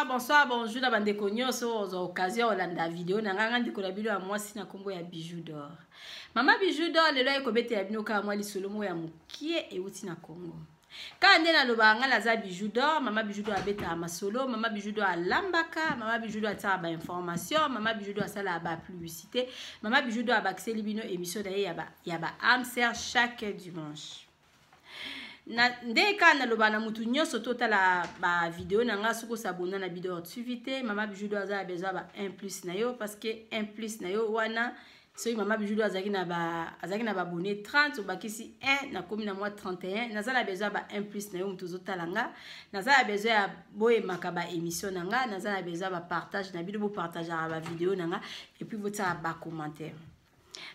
Bonsoir, bonjour na bande konyoso aux occasions olanda vidéo na nganga ndiko la bilo ya mwasi na kombo ya Bijou d'Or. Mama Bijou d'Or lelo ekobete ya bino ka mwa lisolo mo ya mukie e uti na Congo. Ka nde na lobanga la za Bijou d'Or, Mama Bijou d'Or abeta masolo, Mama Bijou d'Or lambaka, Mama Bijou d'Or ta ba information, Mama Bijou d'Or sala ba publicité, Mama Bijou d'Or abaxeli bino émission d'ailleurs ya ba amser chaque dimanche. Ndeka na lobana mutu nyoso totala ba vidéo na nga suko sabona na vidéo activité Mama Bijou d'Or za besoin ba 1+ na yo parce que 1+ na yo wana so Mama Bijou d'Or azaki na ba abonné 30 obakisi 1 na komi na mois 31 nazala besoin ba 1+ na yo mutu zotala nga nazala besoin ya boye makaba émission na nga nazala besoin ba partage na vidéo partager ba vidéo na nga et puis votre ba commentaire.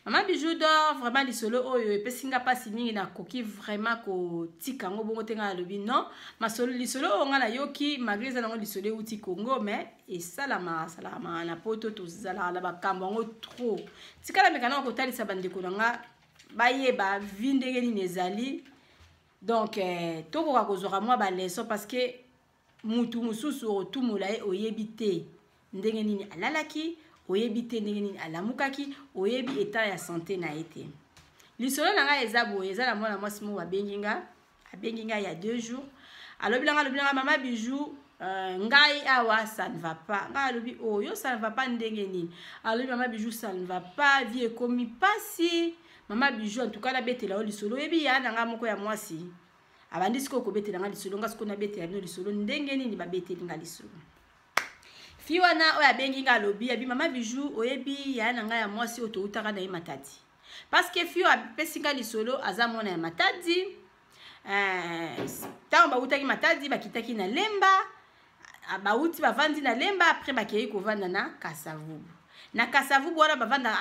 Mama Bijou d'Or vraiment lisolo oyo epesinga pasi mingi na koki vraiment ko tika ngo bongo tenga lobi non masolo lisolo nga na yoki malgré ça ngo lisolo uti Congo mais et salama na poto to zala la bakambo ngo trop tikala mekana ko talisa bandeko nga bayeba vindenge ni nezali donc toko ka kozora moi ba leso parce que mutu mususu otumula e oyebite ndenge nini alalaki oyebi te ndenge nini alamukaki oyebi état ya santé na été lisolo na nga ezabo ezala mwana mwasi mo abenginga ya 2 jours alobilanga Mama Bijou ngai awa ça ne va pas nga alobi oyo ça ne va pas ndenge nini alobi Mama Bijou ça ne va pas vie komi pasi Mama Bijou en tout cas la betela o lisolo oyebi ya na nga moko ya mwasi abandisi ko betela nga lisolo nga siko na betela bino lisolo ndenge nini ba beteli nga lisolo Fiwana oya bengi nga lobi abi Mama Bijou oyebi ya nanga ya mwasi oto utaka na matadi parce que fio apesinga lisolo azamona ya matadi tango ba utaki matadi bakitaki na lemba ba uti bavandi na lemba après bakei kovanda na Kasavubu wana bavanda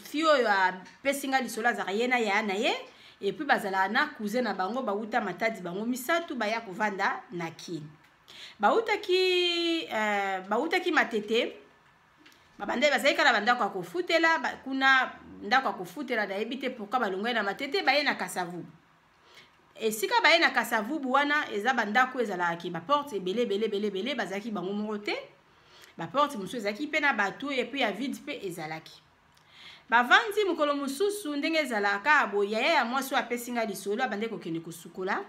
fio ya pesinga lisolo azaka yena ya na ye et puis bazala na cousin na bango ba uta matadi bango misatu baya kovanda na kini bautaki matete babande bazalika na bandako akofutela kuna ndako akofutela na ebite pourquoi balongwe na matete baye na Kasavubu esika baye na Kasavubu wana eza bandako ezala ki ba porte belé bazaki bango morote ba porte musu ezaki pe na bato et puis ya vide pe ezalaki bavandi mukolo mususu ndenge ezalaka boya ya mwasi apesinga lisolo abande kokende kosukola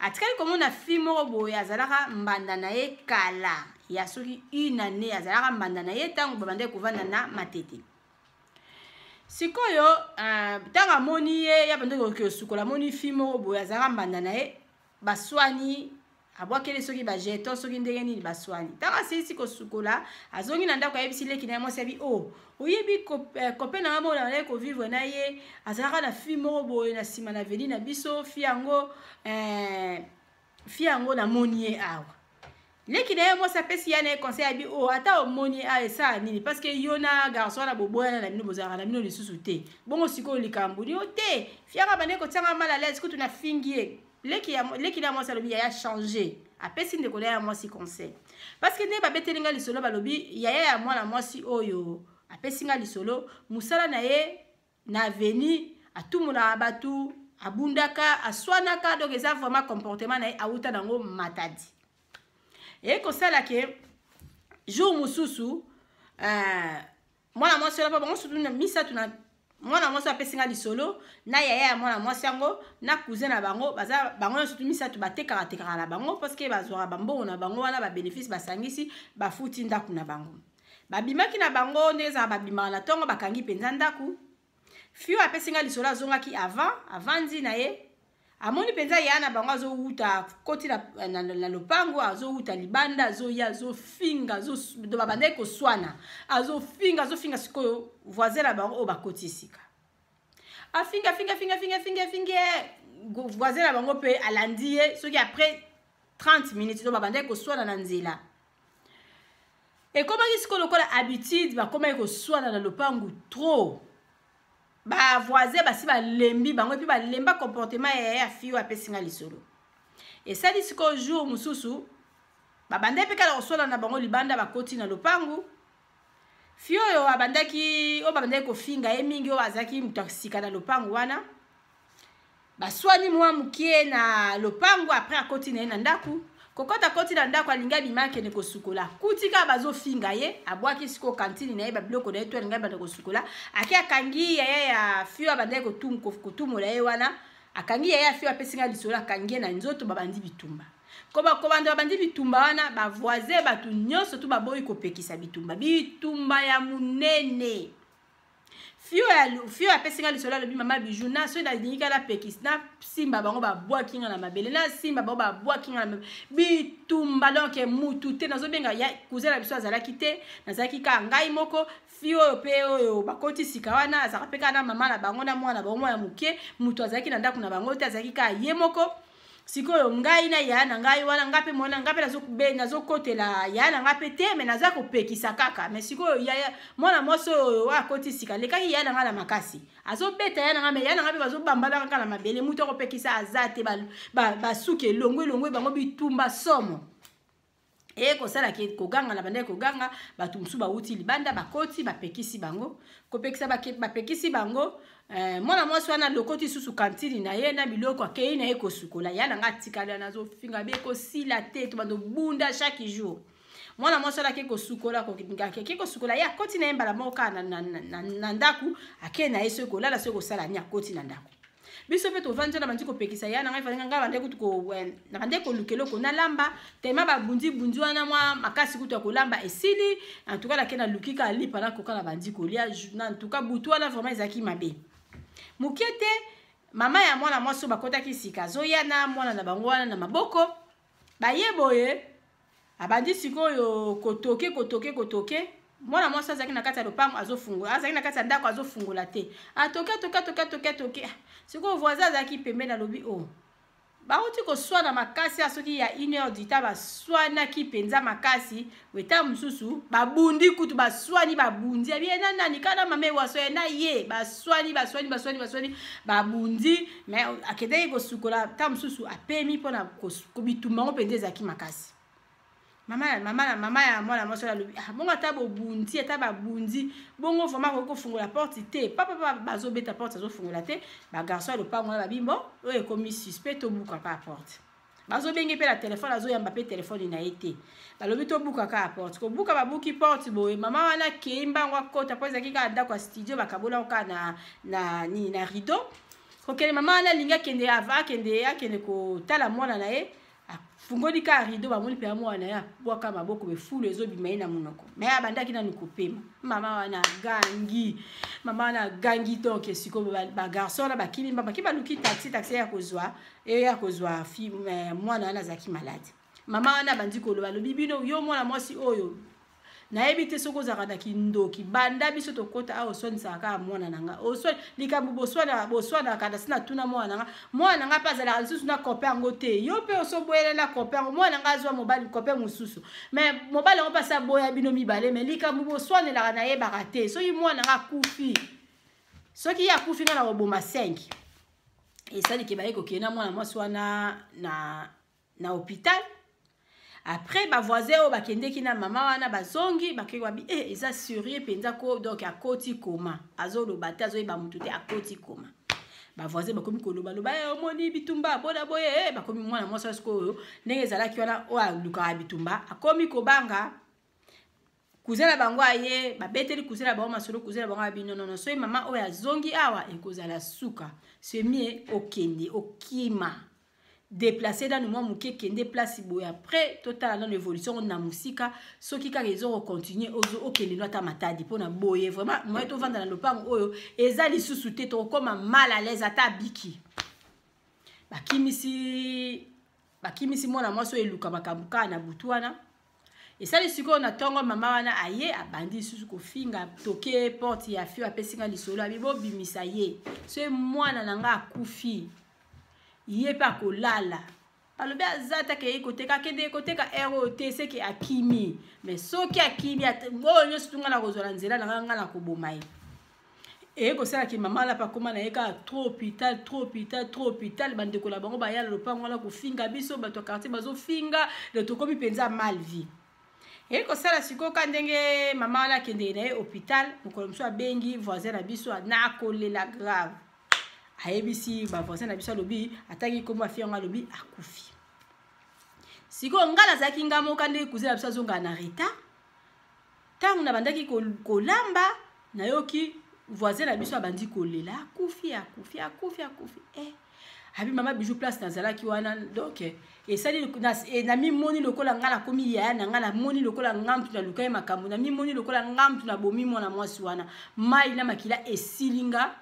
atikali komona fi moko boye azalaka mbanda na ye kala ya soki une année azalaka mbanda na ye tango babande kovanda na matete sikoyo tanga moni ye ya bande kosukola moni fi moko boye azalaka mbanda na ye baswani abwakele soki ba jeton soki ndenge nini baswani tanga sisi kosukola azongi na ndako ayebisi leki na mwasi abi oyebi kope na ngamo na ko vivre na ye azalaka na fi moko boye na sima na veli na biso fi yango na moni awa leki na ye mwasi apesi ya na conseil abi ata moni a esa nini parce que yo na garçon na boboya na bino bozalaka na bino lisusu te bongo sikoyo likambo ni te fianga bande kotianga mal à l'aise kutu na fingie leki na mwasi alobi ya changer apesi ndeko na ya mwasi conseil parce que ne babetelinga lisolo balobi ya mwana mwasi oyo apesinga lisolo musala na ye na veni atumuna abatu abundaka aswanaka donc eza vraiment comportement na ye auta nango matadi et kosala ke jour mususu mwana mwasi ola bango sutu na misatu na mwana mwasi apesinga lisolo na ya mwana mwasi yango na cousin na bango baza bango surtout misatu batekaka na bango parce que bazwaka bambongo na bango wana ba bénéfice basangisi bafuti ndaku na bango babimaki na bango ndeza babimaka na tongo bakangi penza ndaku fio apesinga lisolo azongaki avandi na ye amoni penza ya na bango azouta koti na lopango azouta libanda azoya azofinga do babande koswana azofinga sikoyo voisin na bango o bakotisika afinga voisin na bango pe alandi ye soki après 30 minutes do babande koswana na nzela et comme il se lokola habitude ba comme il koswana na lopango trop ba voisin basi ba lembi bango puis ba lemba comportement ya fille apesi nga lisolo. Et ça dit siko jour mususu ba bande pe kala osola na bango libanda ba koti na lopangu. Fille oyo abandaki o ba bande ko finga ye mingi o azaki mutaksika na lopangu wana. Ba swani mwa mukie na lopangu après a koti na ndaku. Kokota koti na ndako alinga bimake ne kosukola. Kutika bazo finga ye, abwaki siko kantini na ye ba biloko na ye to alinga ba kosukola. Aki akangi ya fiwa bande ko tumola ye wana, akangi ya fiwa pesinga lisola akangi na nzoto babandi bitumba. Koba kobanda babandi bitumba wana ba voisin batu nyonso tu baboyi ko pekisa bitumba. Bitumba ya munene. Fio a pesinga lisola lobi mama bijou na so na dinika la pekis na simba bango ba boa kinga na mabele na simba bango ba boa kinga na bitumba donc mutu te nazo benga ya kuzela biso azala kite nazaki ka ngai moko fio pe oyo bakoti sika wana azaka peka na mama na bango na mwana bango ya muke mutu azaki na ndako na bango te azaki ka ye moko sikoyo ngai na ya na ngai wana ngape mona ngape nazo kotela ya na ngape te me naza ko pekisa kaka me sikoyo ya mwana moso wa koti sika lekaki ya na ngala makasi azo beta ya na ngame ya na ngape bazo bambala kaka na mabele muto ko pekisa azate ba suke longwe bango bitumba somo e ko sala ki ko ganga na bande ko ganga batu musu ba uti libanda bakoti ba pekisi bango ko pekisa ba pekisi bango mwana mwasi wana lokoti susu kantini na ye na biloko akei na ye kosukola ya na nga tikala nazo finga be ko sila te to bando bunda chaque jour mwana mwasi wana ke kosukola ko ke kosukola ya koti na mbala moka na ndaku akei na ye sokola la soko sala nya koti na ndaku biso pe to vanja na bandi ko pekisa ya na ngai fanga nga bande ko na bande ko lukelo ko na lamba tema ba bundi wana mwa makasi kutu ko lamba esili en tout cas la kena lukika lipa na ko kala bandi ko lia en tout cas butu wana vraiment ezaki mabe mukete mama ya mwana mwaso bakota kisika zoya na mwana na bango wana na maboko bayeboye abandi sikoyo kotoke mwana mwaso azaki na kati ya lopango azofungula azaki na kati ya ndako azofungula te atoke sikoyo voisin azaki pembe na lobi oh bauti ko swana makasi asoki ya 1 heure du temps baswana ki penza makasi weta mususu babundi kutu baswani babundi bien nani kana mame waso na ye baswani babundi mais akede ko sukola ta mususu apemi pona ko bitumba ngo pendeza ki makasi mama ya mwana moso la lobi bonga ta bobundi eta babundi bongo vraiment ko fungola porte te papa bazo beta porte azo fungola te ba garçon le pa ngona babimbo oye komi suspect obuka ka porte bazo benge pe la téléphone azo yamba pe téléphone na été balobi to buka ka porte ko buka babuki porte boye mama wana keimba ngwa kota poza kika nda kwa studio bakabola ka na rideau ko kele mama wana linga kende ava kende ko tala mwana na ye fungoli ka rideau ba moni pe mwana ya bwaka maboko be fulu ezobima ina munoko me abandaki na nikopema mama wana gangi donc siko ba garçon la bakili mbaba ki baluki taxi ya kozwa fi mwana wana zaki malade mama wana bandi ko lo balobi bino yo mwana mwasi oyo na ebite soko zakana kindoki banda biso to kota a osoni saka mwana nanga osoni likambu boswana kada sina tuna mwana nanga pazala lisusu na copain ngote yo pe osobwele na copain mwana nanga azwa mobali copain mususu mais mobali ngo pasa boya bino mibale mais likambu boswana la na yeba raté so yi mwana nanga kufi soki ya kufi na roboma 5 et ça li ba ko kena mwana mwaswana na hôpital. Après ba voisin o bakende kina mama wana bazongi bakekwa bi eza sérieux penza ko donc akoti koma azolo batazo ba mutu te akoti koma ba voisin bakomi koloba loba omoni bitumba boda boye bakomi mwana mosa sko ndenge ezalaki wana o aluka bitumba akomi kobanga kuzela bango aye babeteli kuzela bango masolo kuzela bango abino non so mama o ya zongi awa ekozala suka c'est mieux okende okima déplacer dans le mois muke kende place boy après total dans l'évolution na musika soki ka raison continuer ozo okende no ta matadi pona boye vraiment moi to vendre dans le pam oyo ezali susu to comme mal à l'aise ata biki bakimisi mwana mwaso eluka makamuka na butuana et ça les siko na tongo mama wana aye abandi susu ko finga toke porte ya fio apesinga lisolo abibo bimisa ye so mwana nanga akufi yé pas kolala alobi azata ke ikoteka kende koteka ROTC ke akimi mais soki akimi bonyo situnga na kozola nzela na nganga na koboma ye et ko sala ki mama la pa koma na yeka trop hôpital bande ko la bango ba ya le pango la ko finga biso ba to quartier bazo finga le to komi penza mal vie et ko sala siko ka ndenge mama la kende na hôpital ko mso bengi voisin na biso na ko lela grave ayebisi ba voisin na biso lobi ataki ko ma fianga lobi akufi siko ngala zaki ngamo kande kuzela biso zonga na reta tangu na bandaki ko lamba na yoki voisin na biso abandi kolela akufi abi mama bijou place na zalaki wana donc et ça dit na mi moni lokola ngala komi ya na ngala moni lokola ngamtu na lukai makambo na mi moni lokola ngamtu na bomi mona mwasi wana mai na makila esilinga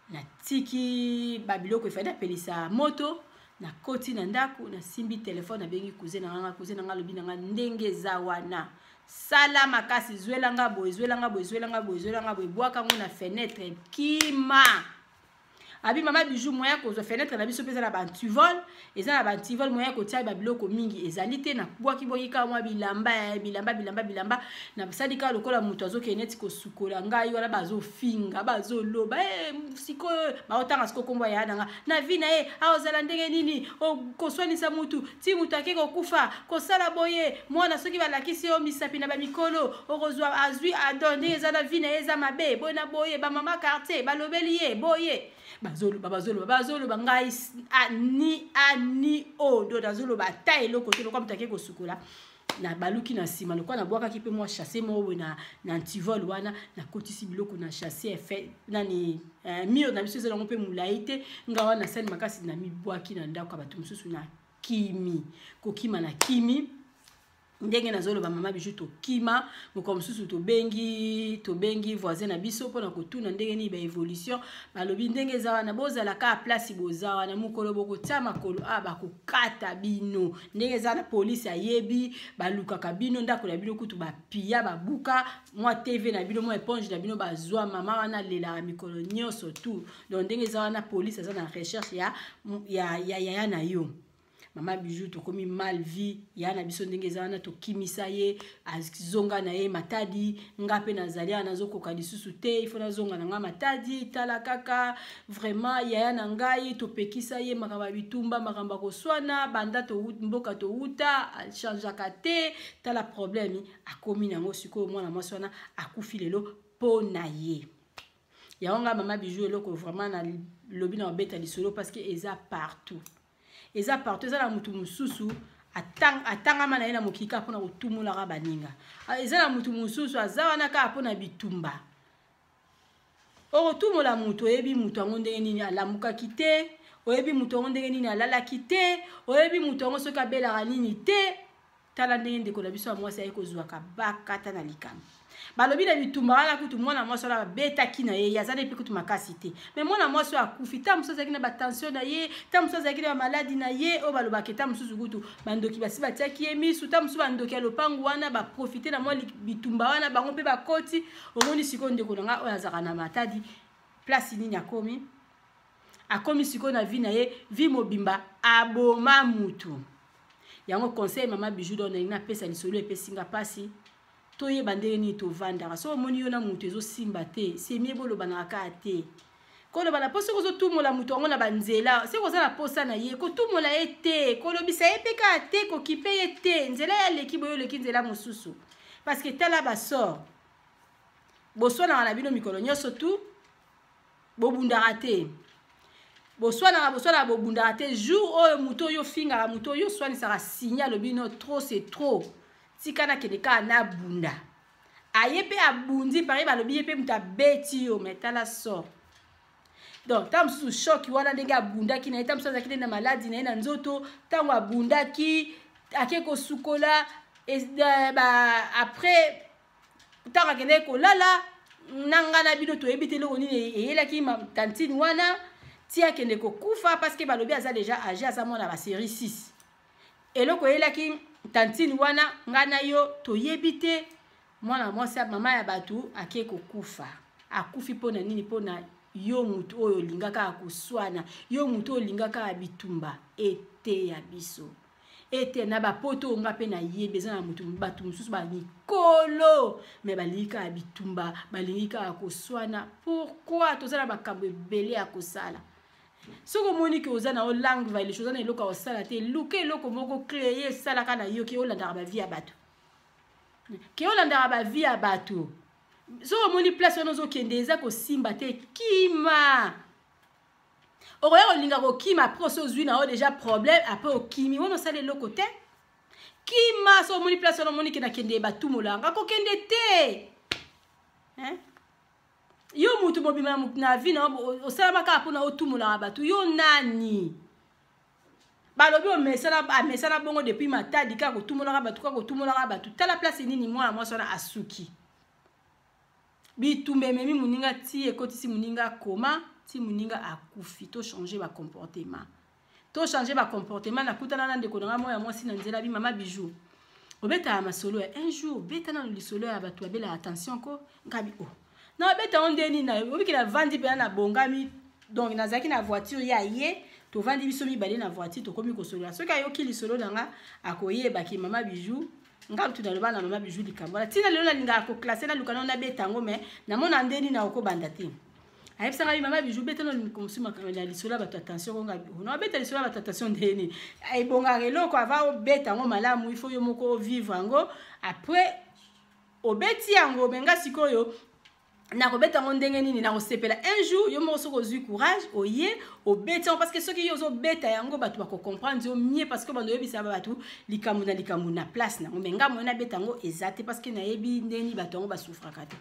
na tiki babiloko ifada pelisa moto na koti na ndako na simbi telefone na bengi cousin na nga lobi na nga ndenge za wana sala makasi zwelanga boy bwaka ngo na fenêtre kima abi mama bijou moya ko zo fenêtre na biso pesa na bantivol eza na bantivol moya ko tia babiloko mingi ezalite na bwaki ka mwa bilamba na sadika lokola muto azokeneti ko sukola ngai wala bazo finga bazo loba siko ba otanga siko kombo ya nanga na vina aozala ndenge nini ko swanisa mutu ti mutu akeko kufa ko sala boye mwana soki balakisi yo misapi na ba mikolo okozwa azwi adonde eza na vina eza mabe bona boye ba mama quartier balobeli ye boye bazolo ngai ani o do dazolo ba taille loko to comme take ko sukola na baluki na sima lokwa na bwaka kipe moi chasser mo na antivol wana na kotisi biloko na chasser fait nani mio na biso zela ngompe mulaite ngawa na sene makasi na mibwaki na ndako ba tumususu na kimi kokima na kimi ndenge nazolo ba mama bijou to kima moko mususu to bengi voisin na biso pona ko tuna ndenge ni ba évolution balobi ndenge zawa na bozala ka place bozawa na mukolo boko tama kolo ba ko kata bino ndenge za na police ayebi baluka kabino ndako na bino kutu ba pia ba buka moi TV na bino moi éponge na bino bazwa mama wana lela mikolo nyoso tout donc ndenge zawa na police za na recherche ya na yo mama bijou to komi mal vie yana biso ndenge zana to kimisa ye azonga na ye matadi ngape na zalia na zokoka lisusu te il faut na zonga na nga matadi tala kaka vraiment yana ngai to pekisa ye makamba bitumba makamba ko swana banda to mboka to uta change kate tala problème akomi na ngo siko mwana mwaswana akufi lelo pona ye yaonga mama bijou eloko vraiment na lobi na beta lisolo parce que eza partout eza partout eza la mutu mususu atanga mana ina mukika pona kutumula ka baninga eza la mutu mususu azawana ka pona bitumba otumula mutu oyebi mutu angonde nini alamuka kite oyebi mutu angonde nini alala kite oyebi mutu ango soka bela nini te tala ndenge ndeko na biso amwasi ayeko zwa ka bakata na likama balobi na bitumba ala kutu mwana mwasi ala beta kina ye yazana epi kutu makasi te mais mwana mwasi akufi ta muso zaki na ba tension na ye ta muso zaki na maladi na ye o baloba ke ta muso kutu bandoki basi batiaki ye misu ta muso bandoki alopangu wana ba profiter na mwa bitumba wana bango pe bakoti omoni siko ndeko nga oyo azaka na matadi place nini akomi siko na vie na ye vie mobimba aboma mutu yango conseil mama bijou don na pesa lisolo epesinga pasi toye bandele ni to vandara so moni yo na mutu ezo simba te c'est mieux bolo banaka te ko lo bana poso ko zo tumola mutu ngona banzela se ko za na posa na ye ko tumola ete ko lo bisa epeka te ko kipe ete nzela ya leki boyo leki nzela mususu parce que tala ba sort boswana na bino mikolo nyoso tu bobundara te boswana bobundara te jour oyo mutu yo finga mutu yo swani sera signal bino trop c'est trop tikana keneka na bunda ayepe abundi pare balobi yepe muta beti yo metala so donc tam sous choc wana ndenge abunda ki na tam so zakine na maladi na nzoto tango abunda ki akeko sukola après tango kene ko lala nanga na bino to ebitelo onini eyela ki tantine wana tia kene ko kufa parce que balobi aza déjà âgé à sa mona ba série 6 eloko eyela ki tantine wana ngana yo to yebite mwana mwasi mama ya batu akeko kufa akufi pona nini pona yo mutu oyo lingaka akuswana yo mutu olingaka abitumba ete ya biso ete na ba poto nga pe na yebeza na mutu batu mususu ba mikolo mais balika bitumba balika akoswana. Pourquoi tozala bakambo ebele akosala? Soko moni ke ozana o langue va les choses na eloko osala te luke eloko moko créer sala kana yo ki olanda ba vie ya bato. Ki olanda ba vie ya bato. Soko moni place onozo kendeza ko simba te kima. Okoya kolinga ko kima proso zui na o déjà problème après au kimi wono sala eloko te. Kima so moni place ono moni ke na kende ba tumolanga ko kende te. Hein? Yo mutu mobima na vie na osala maka pona otumula batu yo nani balobi o mesala bongo depuis matadi ka kotumula batu tala place nini mwana mwasi wana asuki bitumbe memi muninga ti ekotisi muninga koma ti muninga akufi to changer ba comportement na kutana na ndeko nga moya mwasi na nzela bi mama bijou obeta masolo un jour beta na lisolo ya batu abela attention ko ngabi o na beta ondeni na obi ki na vandi pe na bongami donc nazaki na voiture ya ye to vandi biso mi bale na voiture to komi ko solo so ka yo ki lisolo nanga akoyeba ki mama bijou ngam tu na loba na mama bijou likambola tina lelo na linga ko classer na lukana na beta ngo mais na mona ndeni na oko bandati ayebisa ngai mama bijou beta no consuma kamela lisolo ba attention ko ngabi no beta lisolo ba attention ndeni ay bonga reloko ava o beta ngo malamu il faut yo moko vivre ngo après obeti yango benga sikoyo na kobeta ngo ndenge nini na kosepela un jour yo mo soko zui courage oye obeta parce que ceux qui yo zo beta yango batu ba ko comprendre yo mieux parce que bando yebisa batu likambu na place na menga mo na beta ngo exact parce que na yebi ndeni batu ngo ba souffra kate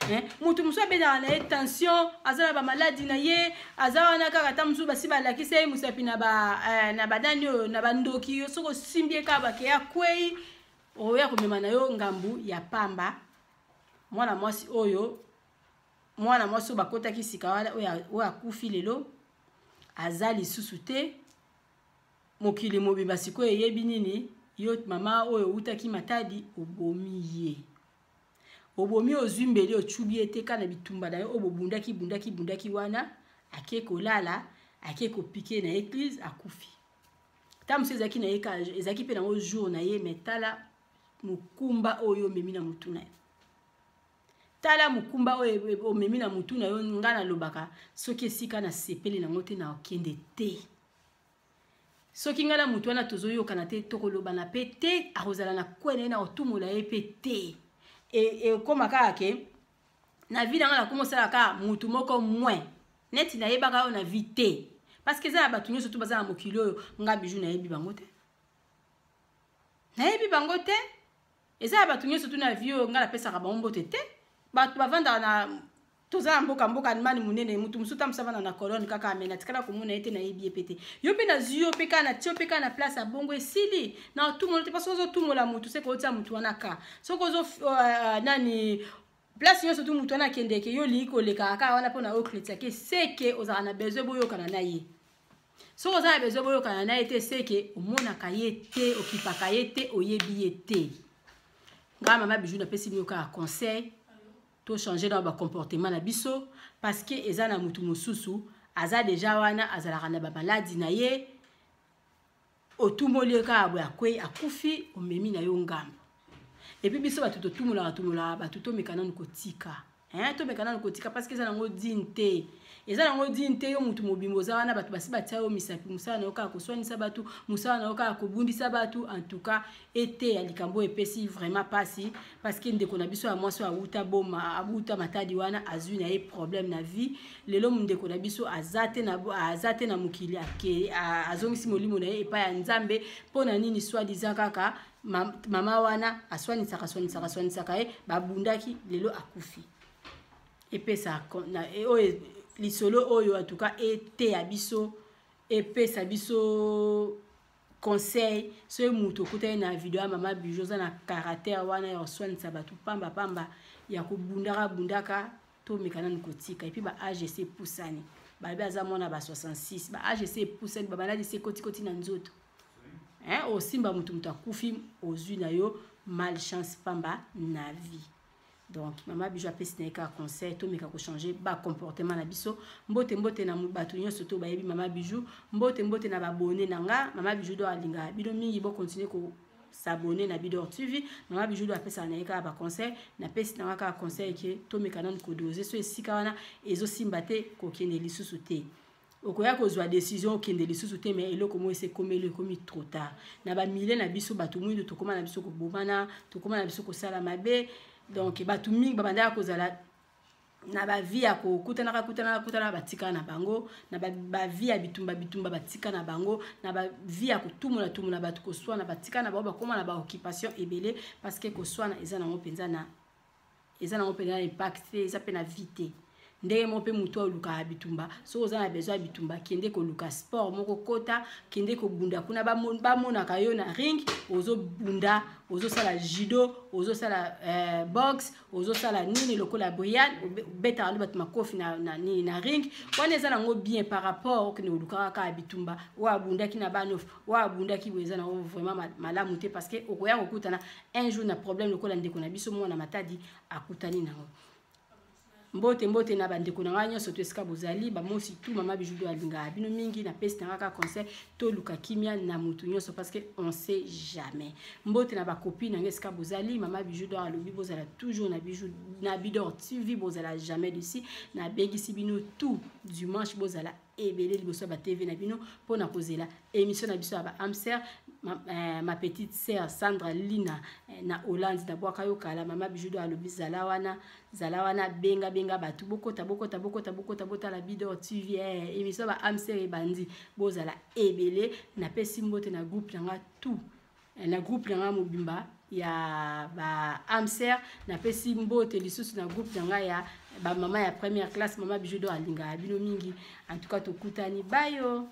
hein mutu muso beta na tension azala ba maladie na ye azala na kaka tamsu basi ba lakise musapi na ba na badanyo na bandoki yo soko simbie ka ba ke ya kwei oya komema na yo ngambu ya pamba mwana mwasi oyo mwana mwasi bakota kisika wala oya kufi lelo azali susu te mokili mobimba siko yebi nini yo mama oyo utaki matadi obomi ozumbeli ochubi ete kana bitumba na yo obobundaki wana ake kolala ake kopike na église akufi tamse ezaki na eka ezaki pe na o jour na ye metala mukumba oyo memi na mutuna tala mukumba o memi na mutu na yo ngana lobaka soki esika na sepeli na ngote na okende te soki ngana mutu wana tozoyoka na te tokoloba na pe te akozala na kwene na otumola ye pe te e koma kaka ke na vie na ngana komosala ka mutu moko moins neti na yebaka yo na vie te parce que za batu nyonso to baza na mokili oyo nga bijou na yebi bango te eza batu nyonso to na vie oyo ngana pesaka bango te batu bavanda na toza mboka mani munene mutu musuta msavana na colonne kaka amena tikala komuna ete na yebi epete yo pe na zio pe kana tio pe kana place abongo esili na tout monde parce que zo tout mola mutu se ko tia mutu wana ka so ko zo nani place yo surtout mutu wana kendeke yo liko leka ka wana pona o kletia ke seke ozana na besoin boyo kana na ye so ozana besoin boyo kana na ete seke omona ka yete okipaka yete oyebi yete nga mama bijou na pesi nyoka conseil to changer dans ba comportement na biso parce que eza na mutu mosusu aza déjà wana azala na ba maladie na ye otumoli ka abo akwe akufi omemi na yo ngambo et puis biso batu to tumula batu to mekana nkotika hein to mekana nkotika parce que eza nango dinte yo mutu mobimbo za wana batu basi batia yo misapi musala na yo kaka koswanisa batu musala na yo kaka kobundisa batu en tout cas ete ya likambo epesi vraiment pasi parce que ndeko na biso ya mwasi awuta matadi wana azwi na ye problème na vie lelo ndeko na biso azate na mokili ake azongisi molimo na ye epa ya nzambe pona nini soi-disant kaka mama wana aswanisaka ye babundaki lelo akufi epesa na lisolo oyo en tout cas ete ya biso epesa biso conseil so mutu okuta na video ya mama bijou za na caractère wana ya oswanisa batu pamba ya kubundaka to mekana nkotika et puis ba AGC pusani ba aza mona ba 66 ba AGC pusani ba maladi se koti na nzoto osimba mutu akufi ozwi na yo malchance pamba na vie donc mama bijou apesi na ka conseil to meka ko changer ba comportement na biso mbote na bato nyonso to bayebi mama bijou mbote na babone nanga mama bijou do alinga bino mingi bo continuer ko s'abonner na Bidor TV mama bijou do apesa na ka ba conseil na pesi na ka conseil ke to meka nan ko doser so esika wana ezo simba te ko kende lisusu te okoya kozwa décision okende lisusu te mais eloko mo ese komelo ekomi trop tard na ba mille na biso bato mwindo tokoma na biso ko bomana tokoma na biso ko sala mabe donc bato mingi babanda kozala na ba vie ya ko kutana batika na bango na ba vie ya bitumba batika na bango na ba vie ya kotumula bato ko swana batika na bango bakoma na ba occupation ebele parce que ko swana eza na mopenza na impact eza pe na vite ndenge mo pe muto oluka bitumba so oza na besoin bitumba kende ko luka sport moko kota kende ko bunda kuna ba mona kayo na ring ozo bunda ozo sala judo ozo sala box ozo sala nini lokola Brian beta alo bat makofi na ring wana eza nango bien par rapport ke oluka ka bitumba wa bunda ki na banof wa bunda ki weza na vraiment malamu te parce que okoya kokutana un jour na problème lokola ndeko na biso mona matadi akutani nango mbote na bandeko na nganya soto esika bozali ba mosi tout mama bijou do alinga bino mingi na peste na ka conseil to luka kimia na mutu nyoso parce que on sait jamais mbote na ba copine na esika bozali mama bijou do alobi bozala toujours na bijou na Bidor TV bozala jamais d'ici na begisi bino tout dimanche bozala ebele liboso ba TV na bino pona kozela émission na biso ba Amser ma petite sœur Sandra Lina na Hollande na bwaka yo kala mama bijou do alobi zala wana benga batu bokota bota la Bidor TV émission ba Amser e bandi bozala ebele na pesi mbote na groupe nanga tout na groupe nanga mobimba ya ba Amser na pesi mbote lisusu na groupe nanga ya ba mama ya première classe mama bijou do alinga bino mingi en tout cas tokutani bayo.